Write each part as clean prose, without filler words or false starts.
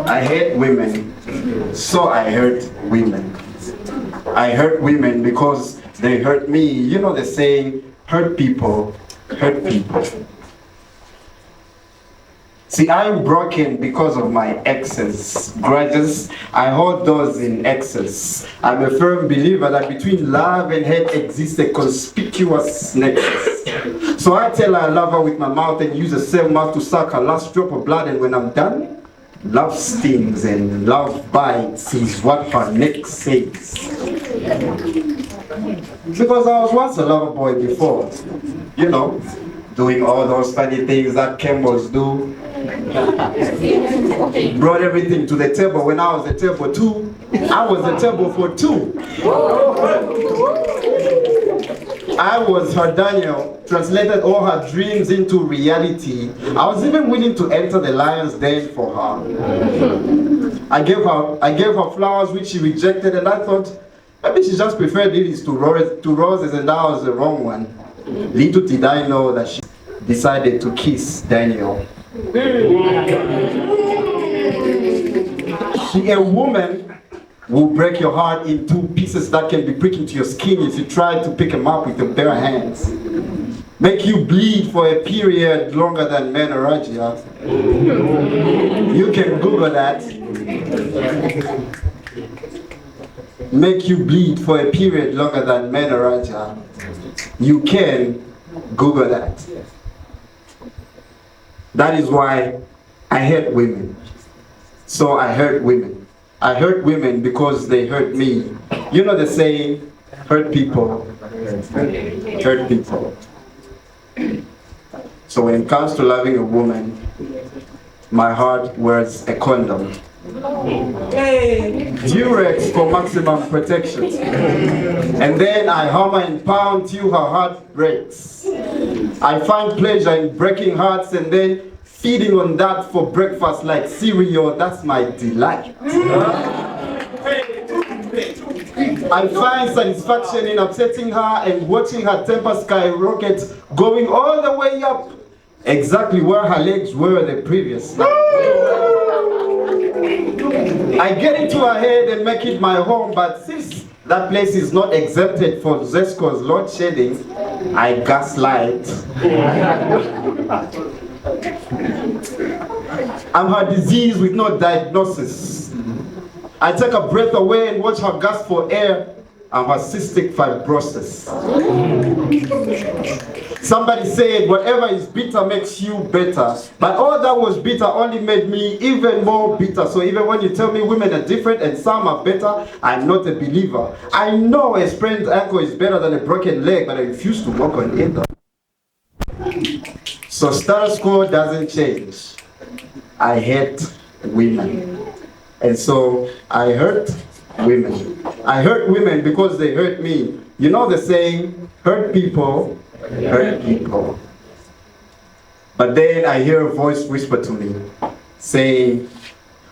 I hate women, so I hurt women. I hurt women because they hurt me. You know the saying, hurt people, hurt people. See, I'm broken because of my exes, grudges. I hold those in excess. I'm a firm believer that between love and hate exists a conspicuous nexus. So I tell her I love her with my mouth and use the same mouth to suck her last drop of blood, and when I'm done, love stings and love bites is what her neck says. Because I was once a lover boy before, you know, doing all those funny things that Campbells do. Brought everything to the table. When I was at table 2, I was a table for 2. I was her Daniel, translated all her dreams into reality. I was even willing to enter the lion's den for her. I gave her flowers which she rejected, and I thought maybe she just preferred lilies to roses, and that was the wrong one. Little did I know that she decided to kiss Daniel. See, a woman will break your heart in 2 pieces that can be pricking to your skin if you try to pick them up with your bare hands. Make you bleed for a period longer than menorrhagia. You can Google that. Make you bleed for a period longer than menorrhagia. You can Google that. That is why I hate women. So I hurt women. I hurt women because they hurt me. You know the saying, hurt people, hurt people. So when it comes to loving a woman, my heart wears a condom. Durex for maximum protection. And then I hammer and pound till her heart breaks. I find pleasure in breaking hearts and then feeding on that for breakfast like cereal. That's my delight. I find satisfaction in upsetting her and watching her temper skyrocket, going all the way up, exactly where her legs were the previous night. I get into her head and make it my home, but since that place is not exempted for Zesco's load shedding, I gaslight. I'm her disease with no diagnosis. I take a breath away and watch her gasp for air. I'm her cystic fibrosis. Somebody said, whatever is bitter makes you better. But all that was bitter only made me even more bitter. So even when you tell me women are different and some are better, I'm not a believer. I know a sprained ankle is better than a broken leg, but I refuse to walk on either. So status quo doesn't change. I hate women. And so I hurt women. I hurt women because they hurt me. You know the saying, hurt people, hurt people. But then I hear a voice whisper to me, saying,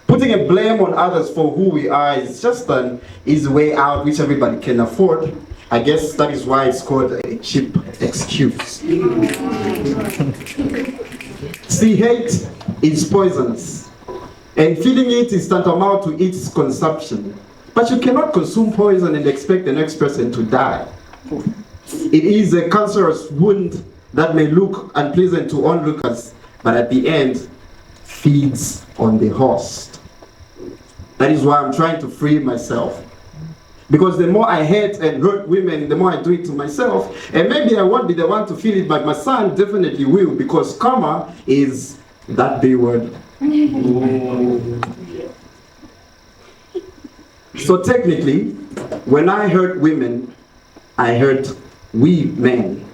putting a blame on others for who we are is just an easy way out which everybody can afford. I guess that is why it's called a cheap excuse. See, hate is poisonous. And feeding it is tantamount to its consumption. But you cannot consume poison and expect the next person to die. It is a cancerous wound that may look unpleasant to onlookers, but at the end, feeds on the host. That is why I'm trying to free myself. Because the more I hate and hurt women, the more I do it to myself. And maybe I won't be the one to feel it, but my son definitely will, because karma is that B word. So technically, when I hurt women, I hurt we men.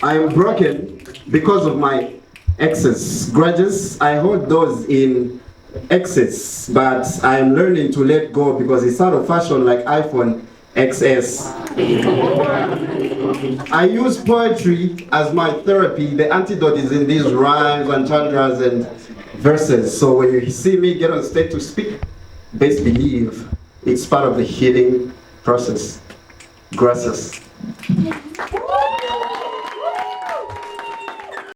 I am broken because of my exes, grudges. I hold those in excess, but I am learning to let go because it's out of fashion like iPhone XS. I use poetry as my therapy. The antidote is in these rhymes and chandras and verses. So when you see me get on stage to speak, best believe it's part of the healing process. Gracias.